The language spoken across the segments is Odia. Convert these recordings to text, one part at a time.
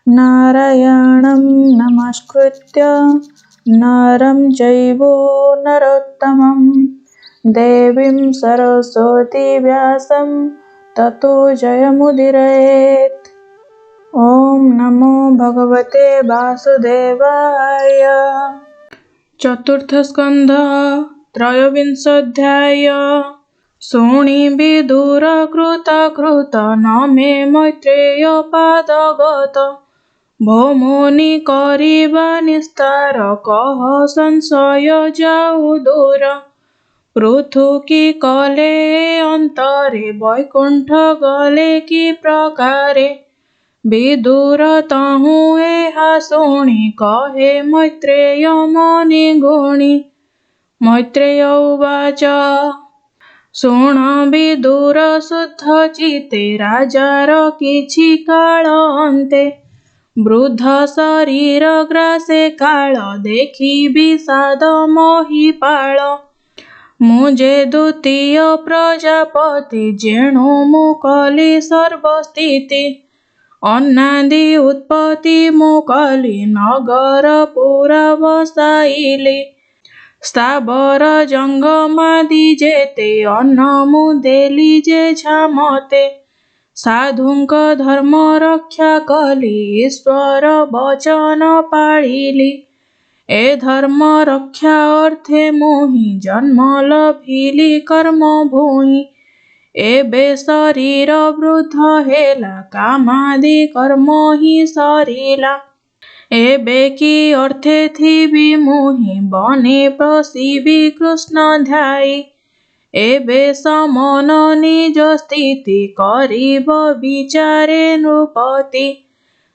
नारायणं नमस्कृत्य नरं चैव नरोत्तमं देवीं सरस्वती व्यासं ततो जयमुदीरयेत्। ॐ नमो भगवते वासुदेवाय। चतुर्थ स्कंध त्रयोविंशोऽध्याय। शोणिविदुर कृत न मे मैत्रेय पादगत भौमोनि करिबा निस्तार कह संशय जाऊ दूर पृथु कि कले अंतरे वैकुंठ गले कि प्रकारे विदुर तहु एहा शुणि कहे मैत्रेय मुनि गुणि। मैत्रेय उवाच शुण विदुर शुद्ध चिते राजार किछि काल अन्ते वृद्ध शरीर ग्रासे काल देखि विषाद महिपाल मुझे द्वितीय प्रजापति जेणु मुकली सर्वस्थिति अन्नादि उत्पत्ति मुकली नगर पुरा बसाइली स्थावर जंगमादि जेते अन्न मुदेली जे झामते साधुंक धर्म रक्षा कली ईश्वर वचन पाळिली ए धर्म रक्षा अर्थे मुहि जन्म लभिली कर्म भूहि एबे शरीर वृद्ध हेला कामादि कर्म ही सरिला एबे कि अर्थे थिबि मुहि बने प्रसिबि कृष्ण ध्यायी एबे समन निज स्थिति करिब विचारे नृपति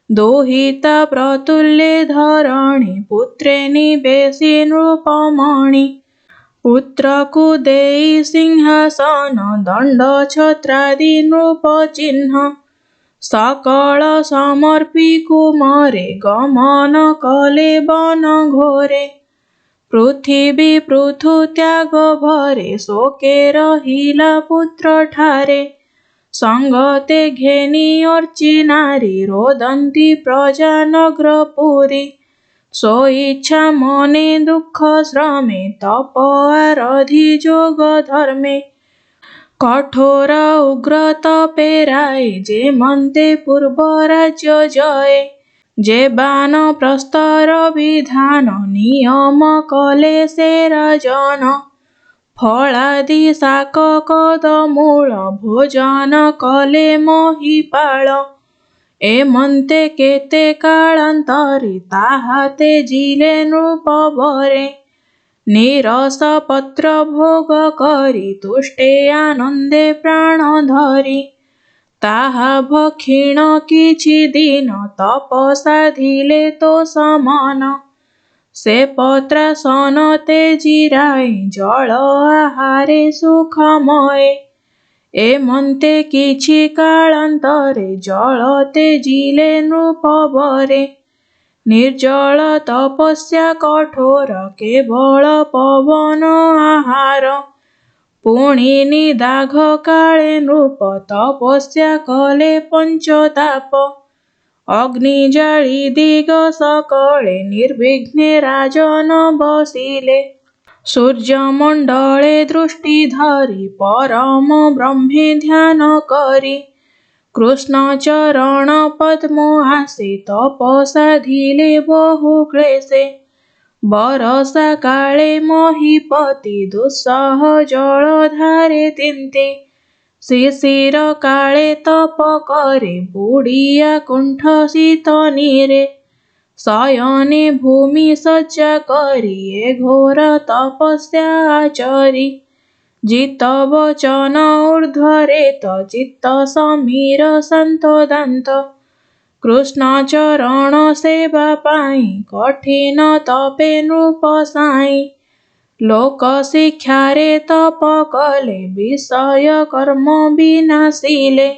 दोहिता प्रतुल्ये धरणी पुत्रे निवेशि नृपमणि पुत्रकु देई सिंहासन दंड छत्रादि नृप चिन्ह सकल समर्पी कुमारे गमन कले वन घोरे पृथिवी पृथु त्याग भरे शोके रहिला पुत्र ठारे संगते घेनी अर्ची नारी रोदंती प्रजा नगर पुरी सो इच्छा मने दुख श्रमे तप आराधि जोग धर्मे कठोर उग्र तपेराय जे मन्ते पूर्व राज्य जय जे बाण प्रस्तर विधान नियम कले से राजन फलादि शाक कदमूल भोजन कले महिपाल एमन्ते केते कालान्तरे ताहा तेजिले नृपवरे निरस पत्र भोग करी तुष्टे आनंदे प्राण धरी ताहा भक्षिण किछि दिन तप साधिले तो समान से पत्रासन तेजिराय जल आहारे सुखमय एमन्ते किछि कालान्तरे जल तेजिले नृपवरे निर्जल तपस्या कठोर केवल पवन आहार पुणी निदाघ काले नृप तपस्या कले पंचताप अग्नि जाळी दिग सकळे निर्विघ्ने राजन बसिले सूर्यमंडले दृष्टि धरी परम ब्रह्मे ध्यान करी कृष्ण चरण पद्म आसे तप साधिले बहु क्लेशे बरसा काले महिपति दुस्सह जल धारे तिन्ते शिशिर काले तप करे बुड़िया कुंठ शीत नीरे शयने भूमि सज्जा करी घोर तपस्या आचरी जित वचन ऊर्ध्वरे चित्त समीर संतोदांत कृष्ण चरण सेवा पाई कठिन तपे नृप साई लोक शिक्षारे तप कले विषय कर्म विनाशिले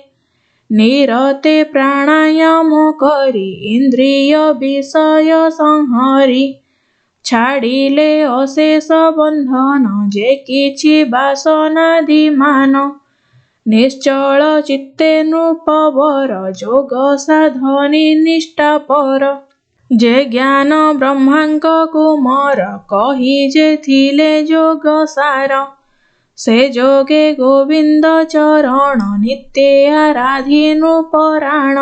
निरते प्राणायाम करी इंद्रिय विषय संहरी छाड़िले अशेष बंधन जे किछि वासनादि मान निश्चल चित्ते नृपवर जोग साधने निष्ठापर। जे ज्ञान ब्रह्मांक कुमार कही जे थिले जोग सार। से जोगे गोविंद चरण नित्य आराधि नृपराण।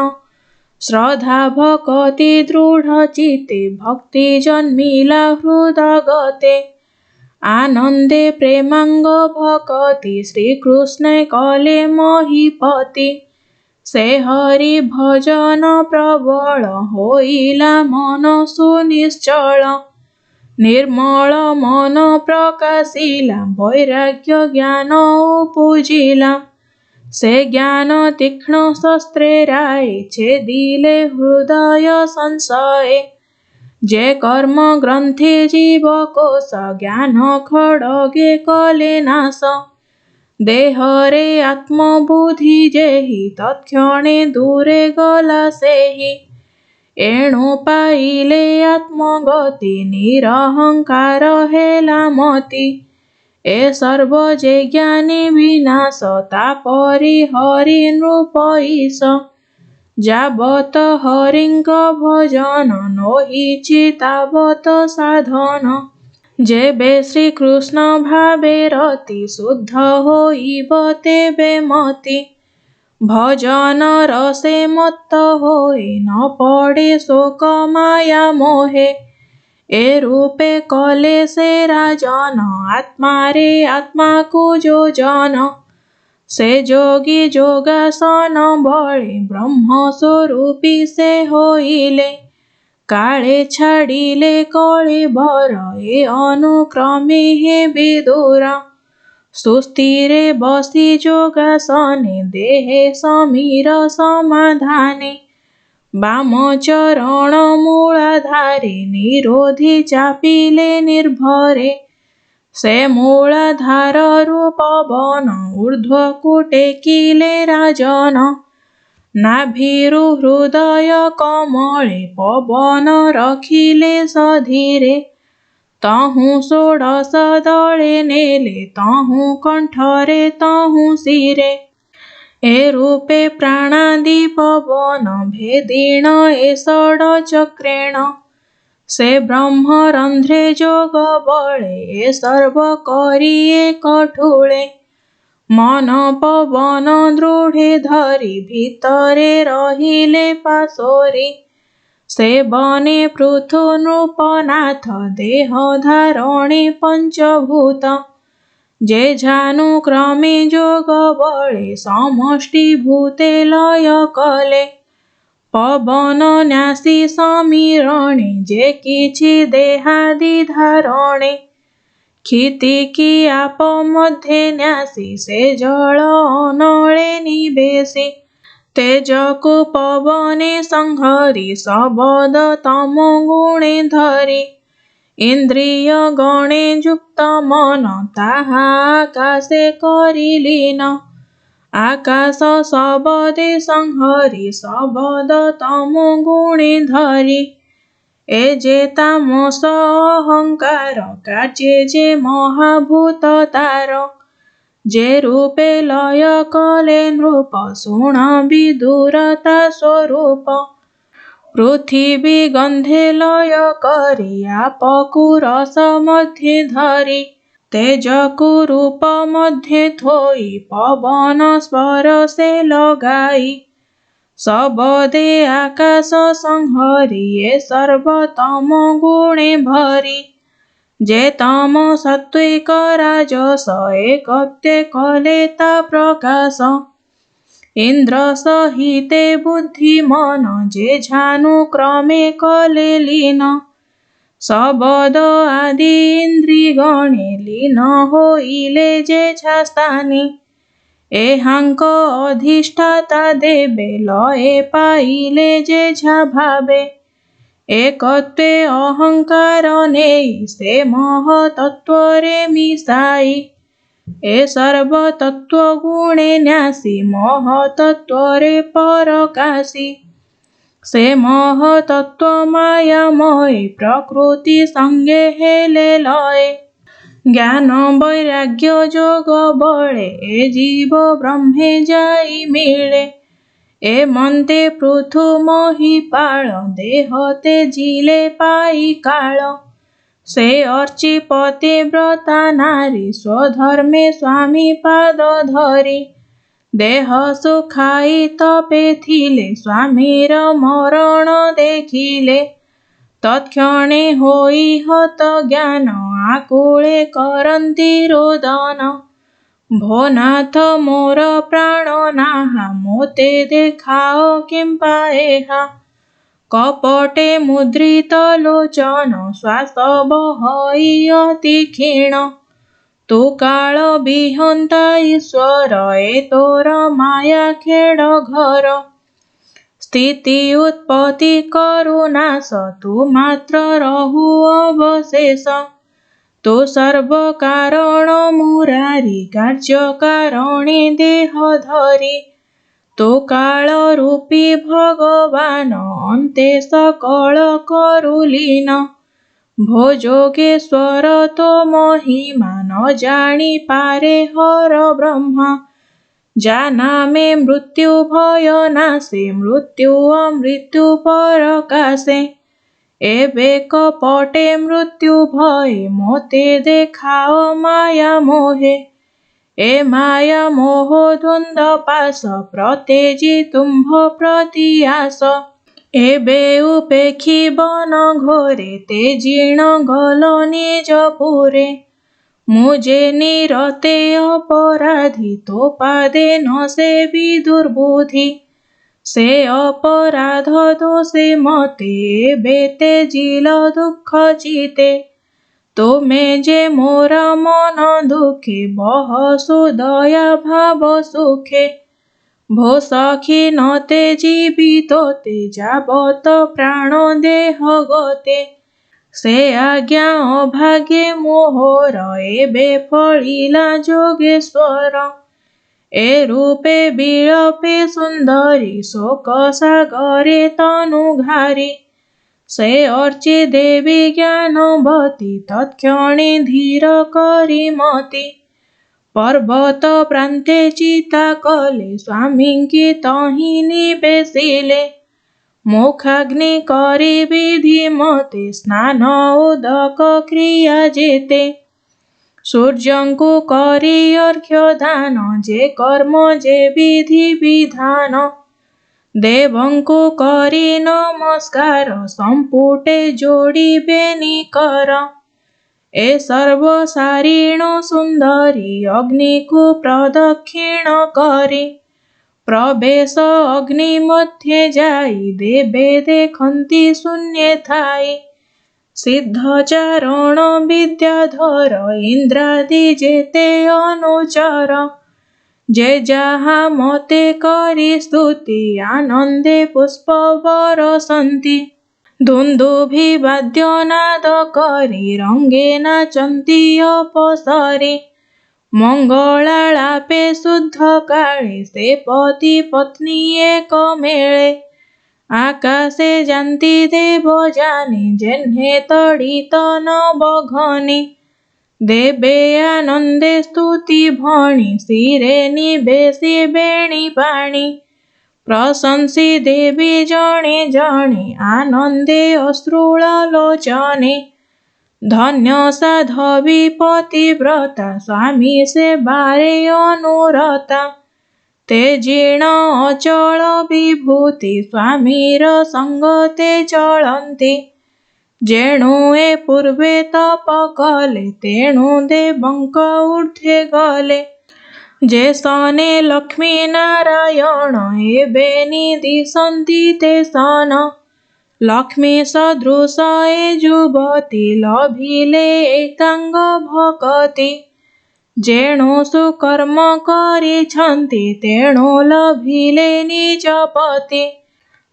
श्रद्धा भक्ति दृढ़ चित्ते भक्ति जन्मिला हृदगते। आनंदे प्रेमांग भक्ति श्रीकृष्ण कले महीपति। से हरि भजन प्रबल होइला मन सुनिश्चल। निर्मल मन प्रकाशिला वैराग्य ज्ञान उपजिला। से ज्ञान तीक्ष्ण शस्त्रे राय छेदिले हृदय संशय। जे कर्म ग्रंथि जीव कोश ज्ञान खड़गे कले नाश। देहरे आत्मबुद्धि जेहि तत्क्षणे दूरे गला सेहि। एणु पाइले आत्मगति निरहंकार हेला मति। ए सर्व जे ज्ञानी विनाश तापरि हरि नृपईश। जावत हरिंक भजन नोहिछि तावत साधन। जेबे श्रीकृष्ण भावे रति शुद्ध होइब तेबे मति। भजन रसे मत्त होए न पड़े शोक माया मोहे। ए रूपे कले से राजन आत्मा रे आत्मा को जोजन। से जोगी जोगासन बळे ब्रह्म स्वरूपी से होइले। काले छाड़िले कळे बर ए अनुक्रमे हे विदुर। सुस्थिरे बसी जोगासने देहे समीर समाधाने। बाम चरण मूलाधारे निरोधी चापिले निर्भरे। से मूलाधार रूप पवन ऊर्ध्व कुटेकिले राजन। नाभिरु हृदय कमले पवन रखिले सधीरे। तहु षोडश दले नेले तहु कंठरे तहु शिरे। ए रूपे प्राणादि पवन भेदीण ए षड चक्रेण। से ब्रह्म रंध्रे जोग बळे ए सर्व करिए कठुळे। मन पवन दृढ़े धरि भितरे रहिले पासोरी। से बने पृथु नृपनाथ देह धारणे पंचभूत। जे झानु क्रमे जोग बळे समष्टि भूते लय कले। पवन न्यासी समीरणे जे किछि देहादि धारणे। क्षितिकी आप मध्ये न्यासी से जल अनळे निवेशी। तेजको पवने संहरी शबद तम गुणे धरी। इंद्रिय गणे युक्त मन ताहा आकाशे करि लीन। आकाश शबदे संहरी शबद तम गुणे धरी। ए जे तामस अहंकार काचे जे महाभूत तार। जे रूपे लय कले नृप शुण विदुरता स्वरूप। पृथिवी गंधे लय करी आपकु रस मध्ये धरी। तेजकु रूप मध्ये थोई पवन स्पर्शे लगाई। शबदे आकाश संहरी ए सर्व तम गुणे भरी। जे तम सात्विक राजस एकत्वे कले ता प्रकाश। इंद्र सहिते बुद्धि मन जे झानु क्रमे कले लीन। शबद आदि इंद्रि गणे लीन होइले जे झास्थानी। एहांक अधिष्ठाता देबे लये पाइले जे झा भावे। एकत्वे अहंकार नेई से महतत्वरे मिसाई। ए सर्व तत्व गुणे न्यासी महतत्वरे परकाशी। से महतत्व मायामय प्रकृति संगे हेले लये। ଜ୍ଞାନ ବୈରାଗ୍ୟ ଯୋଗ ବଳେ ଏ ଜୀବ ବ୍ରହ୍ମେ ଯାଇ ମିଳେ। ଏ ମନ୍ତେ ପୃଥୁ ମହିପାଳ ଦେହ ତେଜିଲେ ପାଇ କାଳ। ସେ ଅର୍ଚି ପତିବ୍ରତା ନାରୀ ସ୍ୱଧର୍ମେ ସ୍ୱାମୀ ପାଦ ଧରି। ଦେହ ସୁଖାଇ ତପେ ଥିଲେ ସ୍ୱାମୀର ମରଣ ଦେଖିଲେ। ତତ୍କ୍ଷଣେ ହୋଇ ହତ ଜ୍ଞାନ ଆକୁଳେ କରନ୍ତି ରୋଦନ। ଭୋ ନାଥ ମୋର ପ୍ରାଣ ନାହା ମୋତେ ଦେଖାଅ କିମ୍ପା ଏହା। କପଟେ ମୁଦ୍ରିତ ଲୋଚନ ଶ୍ୱାସ ବହଇ ଅତି କ୍ଷୀଣ। ତୁ କାଳ ବିହନ୍ତା ଈଶ୍ୱର ଏ ତୋର ମାୟା ଖେଳ ଘର। ସ୍ଥିତି ଉତ୍ପତ୍ତି କରୁନାଶ ତୁ ମାତ୍ର ରହୁ ଅବଶେଷ। ତୁ ସର୍ବ କାରଣ ମୁରାରି କାର୍ଯ୍ୟ କାରଣୀ ଦେହ ଧରି। ତୁ କାଳ ରୂପୀ ଭଗବାନ ଅନ୍ତେ ସକଳ କରୁ ଲୀନ। ଭୋ ଯୋଗେଶ୍ୱର ତୋ ମହିମା ନ ଜାଣି ପାରେ ହର ବ୍ରହ୍ମ। ଯା ନାମେ ମୃତ୍ୟୁ ଭୟ ନାଶେ ମୃତ୍ୟୁ ଅମୃତ୍ୟୁ ପରକାଶେ। ଏବେ କପଟେ ମୃତ୍ୟୁ ଭୟେ ମୋତେ ଦେଖାଅ ମାୟା ମୋହେ। ଏ ମାୟା ମୋହ ଦ୍ୱନ୍ଦ ପାଶ ପ୍ରତେଜି ତୁମ୍ଭ ପ୍ରତି ଆସ। ଏବେ ଉପେକ୍ଷି ବନ ଘୋରେ ତେଜିଣ ଗଲ ନିଜ ପୁରେ। ମୁଁ ଯେ ନିରତେ ଅପରାଧୀ ତୋ ପାଦେ ନ ସେବି ଦୁର୍ବୁଦ୍ଧି। ସେ ଅପରାଧ ଦୋଷେ ମତେ ଏବେ ତେଜିଲ ଦୁଃଖ ଚିତେ। ତୁମେ ଯେ ମୋର ମନ ଦୁଃଖେ ବହସୁ ଦୟା ଭାବ ସୁଖେ। ଭୋ ସଖୀ ନ ତେଜିବି ତୋତେ ଯାବତ ପ୍ରାଣ ଦେହ ଗତେ। ସେ ଆଜ୍ଞା ଅଭାଗେ ମୋହର ଏବେ ଫଳିଲା ଯୋଗେଶ୍ୱର। ଏ ରୂପେ ବିଳପେ ସୁନ୍ଦରୀ ଶୋକ ସାଗରେ ତନୁ ଘାରି। ସେ ଅର୍ଚି ଦେବୀ ଜ୍ଞାନବତୀ ତତ୍କ୍ଷଣେ ଧୀର କରି ମତି। ପର୍ବତ ପ୍ରାନ୍ତେ ଚିତା କଲେ ସ୍ୱାମୀଙ୍କି ତହିଁ ନିବେଶିଲେ। ମୁଖାଗ୍ନି କରି ବିଧି ମତେ ସ୍ନାନ ଉଦକ କ୍ରିୟା ଯେତେ। ସୂର୍ଯ୍ୟଙ୍କୁ କରି ଅର୍ଘ୍ୟ ଦାନ ଯେ କର୍ମ ଯେ ବିଧି ବିଧାନ। ଦେବଙ୍କୁ କରି ନମସ୍କାର ସମ୍ପୁଟେ ଯୋଡ଼ିବେନି କର। ଏ ସର୍ବ ସାରିଣ ସୁନ୍ଦରୀ ଅଗ୍ନିକୁ ପ୍ରଦକ୍ଷିଣ କରି। ପ୍ରବେଶ ଅଗ୍ନି ମଧ୍ୟେ ଯାଇ ଦେବେ ଦେଖନ୍ତି ଶୂନ୍ୟେ ଥାଇ। ସିଦ୍ଧ ଚାରଣ ବିଦ୍ୟାଧର ଇନ୍ଦ୍ରାଦି ଯେତେ ଅନୁଚର। ଯେ ଯାହା ମତେ କରି ସ୍ତୁତି ଆନନ୍ଦେ ପୁଷ୍ପ ବରସନ୍ତି। ଦୁନ୍ଦୁଭି ବାଦ୍ୟ ନାଦ କରି ରଙ୍ଗେ ନାଚନ୍ତି ଅପସରି। ମଙ୍ଗଳାଳାପେ ଶୁଦ୍ଧ କାଳେ ସେ ପତି ପତ୍ନୀ ଏକ ମେଳେ। ଆକାଶେ ଯାନ୍ତି ଦେବଯାନି ଯେହ୍ନେ ତଡ଼ିତ ନବଘନି। ଦେବେ ଆନନ୍ଦେ ସ୍ତୁତି ଭଣି ଶିରେ ନିବେଶି ବେଣୀ ପାଣି। ପ୍ରଶଂସି ଦେବୀ ଜଣେ ଜଣେ ଆନନ୍ଦେ ଅଶ୍ରୁଳ ଲୋଚନେ। ଧନ୍ୟ ସାଧବୀ ପତିବ୍ରତା ସ୍ୱାମୀ ସେବାରେ ଅନୁରତା। ତେଜିଣ ଅଚଳ ବିଭୂତି ସ୍ୱାମୀର ସଙ୍ଗତେ ଚଳନ୍ତି। ଯେଣୁ ଏ ପୂର୍ବେ ତପ କଲେ ତେଣୁ ଦେବଙ୍କ ଊର୍ଦ୍ଧ୍ୱେ ଗଲେ। ଯେ ସନେ ଲକ୍ଷ୍ମୀ ନାରାୟଣ ଏବେ ନିଦିଶନ୍ତି te ସନ। ଲକ୍ଷ୍ମୀ ସଦୃଶ ଏ ଯୁବତୀ ଲଭିଲେ ଏକାଙ୍ଗ ଭକତି। ଯେଣୁ ସୁକର୍ମ କରିଛନ୍ତି ତେଣୁ ଲଭିଲେ ନିଜ ପତି।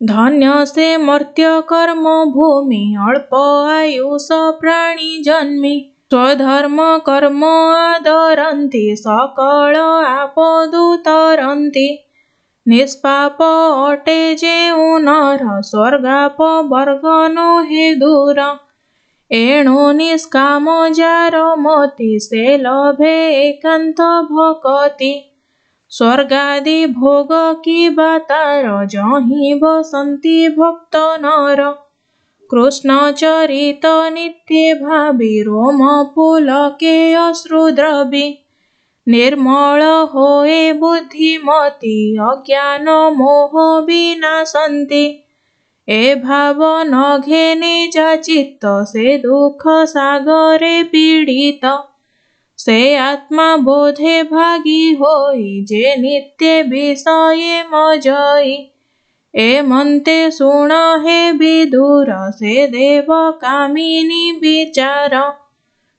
ଧନ୍ୟ ସେ ମର୍ତ୍ତ୍ୟ କର୍ମ ଭୂମି ଅଳ୍ପ ଆୟୁଷ ପ୍ରାଣୀ ଜନ୍ମି। ସ୍ୱଧର୍ମ କର୍ମ ଆଦରନ୍ତି ସକଳ ଆପଦୁ ତରନ୍ତି। ନିଷ୍ପାପ ଅଟେ ଯେଉଁ ନର ସ୍ୱର୍ଗାପ ବର୍ଗ ନୋହେ ଦୂର। ଏଣୁ ନିଷ୍କାମ ଯାର ମତି ସେ ଲଭେ ଏକାନ୍ତ ଭକତି। ସ୍ୱର୍ଗାଦି ଭୋଗ କିବା ତାର ଯହିଁ ବସନ୍ତି ଭକ୍ତ ନର। କୃଷ୍ଣ ଚରିତ ନିତ୍ୟ ଭାବି ରୋମ ପୁଲକେ ଅଶ୍ରୁଦ୍ରବି। ନିର୍ମଳ ହୋଏ ବୁଦ୍ଧିମତି ଅଜ୍ଞାନ ମୋହ ବିନାଶନ୍ତି। ଏ ଭାବ ନଘେ ନିଜ ଚିତ୍ତ ସେ ଦୁଃଖ ସାଗରେ ପୀଡ଼ିତ। ସେ ଆତ୍ମା ବୋଧେ ଭାଗୀ ହୋଇ ଯେ ନିତ୍ୟ ବିଷୟେ ମଜଇ। ଏମନ୍ତେ ଶୁଣ ହେ ବିଦୁର ସେ ଦେବ କାମିନୀ ବିଚାର।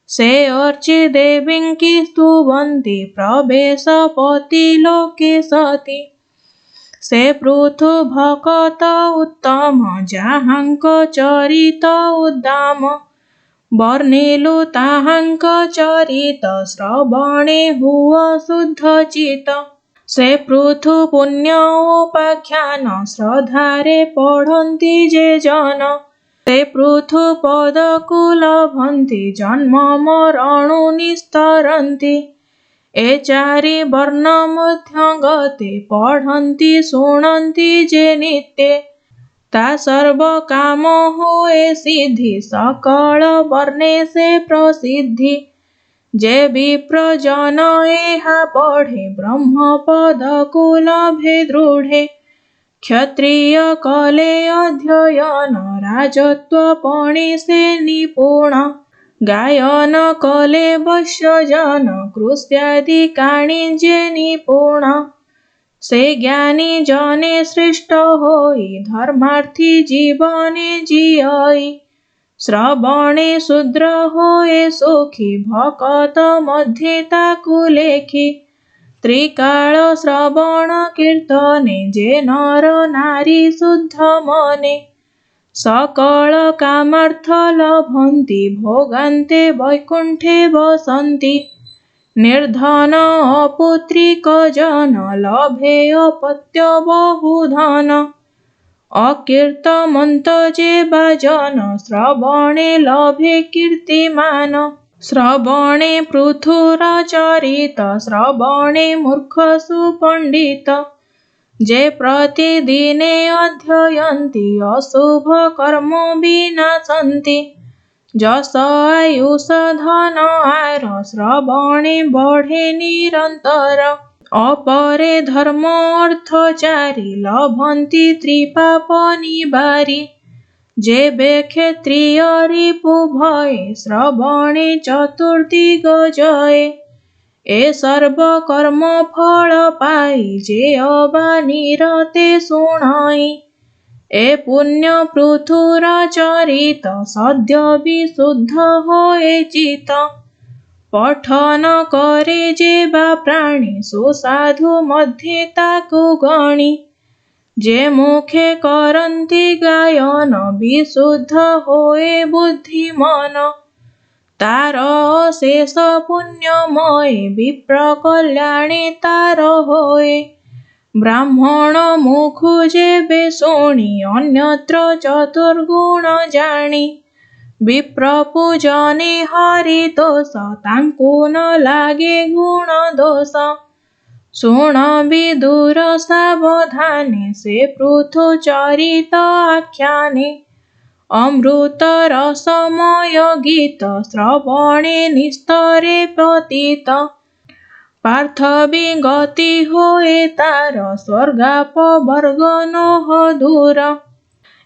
ସେ ଅର୍ଚି ଦେବୀଙ୍କି ସ୍ତୁବନ୍ତି ପ୍ରବେଶ ପତି ଲୋକେ ସତି। ସେ ପୃଥୁ ଭକତ ଉତ୍ତମ ଯାହାଙ୍କ ଚରିତ ଉଦ୍ଦାମ। ବର୍ଣ୍ଣିଲୁ ତାହାଙ୍କ ଚରିତ ଶ୍ରବଣେ ହୁଅ ଶୁଦ୍ଧ ଚିତ। ସେ ପୃଥୁ ପୁଣ୍ୟ ଉପାଖ୍ୟାନ ଶ୍ରଦ୍ଧାରେ ପଢ଼ନ୍ତି ଯେ ଜନ। ସେ ପୃଥୁ ପଦକୁ ଲଭନ୍ତି ଜନ୍ମ ମରଣୁ ନିସ୍ତରନ୍ତି। ଏ ଚାରି ବର୍ଣ୍ଣ ମଧ୍ୟ ଗତେ ପଢ଼ନ୍ତି ଶୁଣନ୍ତି ଯେ ନିତ୍ୟ। ତା ସର୍ବ କାମ ହୁଏ ସିଦ୍ଧି ସକଳ ବର୍ଣ୍ଣେ ସେ ପ୍ରସିଦ୍ଧି। ଯେ ବିପ୍ର ଜନ ଏହା ପଢ଼େ ବ୍ରହ୍ମ ପଦକୁ ଲଭେ ଦୃଢ଼େ। କ୍ଷତ୍ରିୟ କଲେ ଅଧ୍ୟୟନ ରାଜତ୍ୱ ପଣେ ସେ ନିପୁଣ। ଗାୟନ କଲେ ବୈଶ୍ୟଜନ କୃଷ୍ୟାଦି କାଣିଜ୍ୟେ ନିପୁଣ। ସେ ଜ୍ଞାନୀ ଜନେ ଶ୍ରେଷ୍ଠ ହୋଇ ଧର୍ମାର୍ଥୀ ଜୀବନେ ଜିୟଇ। ଶ୍ରବଣେ ଶୂଦ୍ର ହୋଏ ସୁଖୀ ଭକତ ମଧ୍ୟେ ତାକୁ ଲେଖି। ତ୍ରିକାଳ ଶ୍ରବଣ କୀର୍ତ୍ତନେ ଯେ ନର ନାରୀ ଶୁଦ୍ଧ ମନେ। ସକଳ କାମାର୍ଥ ଲଭନ୍ତି ଭୋଗାନ୍ତେ ବୈକୁଣ୍ଠେ ବସନ୍ତି। ନିର୍ଧନ ଅପୁତ୍ରିକ ଜନ ଲଭେ ଅପତ୍ୟ ବହୁ ଧନ। ଅକୀର୍ତ୍ତମନ୍ତ ଯେ ବା ଜନ ଶ୍ରବଣେ ଲଭେ କୀର୍ତ୍ତିମାନ। ଶ୍ରବଣେ ପୃଥୁର ଚରିତ ଶ୍ରବଣେ ମୂର୍ଖ ସୁପଣ୍ଡିତ। ଯେ ପ୍ରତିଦିନେ ଅଧ୍ୟୟନ୍ତି ଅଶୁଭ କର୍ମ ବିନାଶନ୍ତି। ଯଶ ଆୟୁଷ ଧନ ଆର ଶ୍ରବଣେ ବଢ଼େ ନିରନ୍ତର। ଅପରେ ଧର୍ମ ଅର୍ଥ ଚାରି ଲଭନ୍ତି ତ୍ରିପାପ ନିବାରି। ଯେବେ କ୍ଷତ୍ରିୟ ରିପୁ ଭୟେ ଶ୍ରବଣେ ଚତୁର୍ଦିଗ ଜୟେ। ଏ ସର୍ବ କର୍ମ ଫଳ ପାଇ ଯେ ଅବା ନିରତେ ଶୁଣଇ। ଏ ପୁଣ୍ୟ ପୃଥୁର ଚରିତ ସଦ୍ୟ ବିଶୁଦ୍ଧ ହୋଏ ଚିତ। ପଠନ କରେ ଯେ ବା ପ୍ରାଣୀ ସୁସାଧୁ ମଧ୍ୟେ ତାକୁ ଗଣି। ଯେ ମୁଖେ କରନ୍ତି ଗାୟନ ବିଶୁଦ୍ଧ ହୋଏ ବୁଦ୍ଧି ମନ। ତାର ଅଶେଷ ପୁଣ୍ୟମୟେ ବିପ୍ର କଲ୍ୟାଣେ ତାର ହୋଏ। ବ୍ରାହ୍ମଣ ମୁଖୁ ଯେବେ ଶୁଣି ଅନ୍ୟତ୍ର ଚତୁର୍ଗୁଣ ଜାଣି। ବିପ୍ର ପୂଜନେ ହରି ଦୋଷ ତାଙ୍କୁ ନ ଲାଗେ ଗୁଣ ଦୋଷ। ଶୁଣ ବିଦୁର ସାବଧାନେ ସେ ପୃଥୁ ଚରିତ ଆଖ୍ୟାନେ। ଅମୃତ ରସମୟ ଗୀତ ଶ୍ରବଣେ ନିସ୍ତରେ ପତିତ। ପାର୍ଥବୀ ଗତି ହୋଏ ତାର ସ୍ୱର୍ଗାପବର୍ଗ ନୋହ ଦୂର।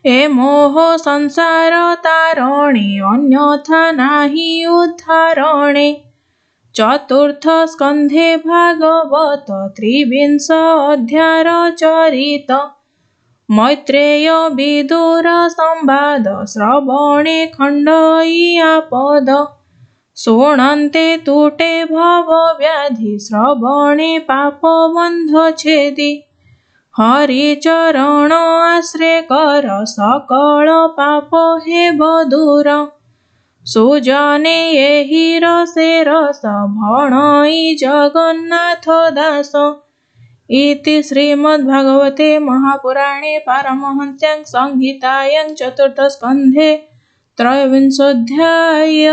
ଏ ମୋହ ସଂସାର ତାରଣେ ଅନ୍ୟଥା ନାହିଁ ଉଦ୍ଧାରଣେ। ଚତୁର୍ଥ ସ୍କନ୍ଧେ ଭାଗବତ ତ୍ରିବିଂଶ ଅଧ୍ୟାୟର ଚରିତ। ମୈତ୍ରେୟ ବିଦୁର ସମ୍ବାଦ ଶ୍ରବଣେ ଖଣ୍ଡଇଆ ପଦ। ଶୁଣନ୍ତେ ତୁଟେ ଭବ ବ୍ୟାଧି ଶ୍ରବଣେ ପାପ ବନ୍ଧ ଛେଦି। ହରି ଚରଣ ଆଶ୍ରେ କର ସକଳ ପାପ ହେବ ଦୂର। ସୁଜନେ ଏହି ରସେ ରସ ଭଣଇ ଜଗନ୍ନାଥ ଦାସ। ଇତି ଶ୍ରୀମଦ୍ଭାଗବତେ ମହାପୁରାଣେ ପାରମହଂସ୍ୟାଂ ସଂହିତାୟାଂ ଚତୁର୍ଥ ସ୍କନ୍ଧେ त्रयोविंशोऽध्याय।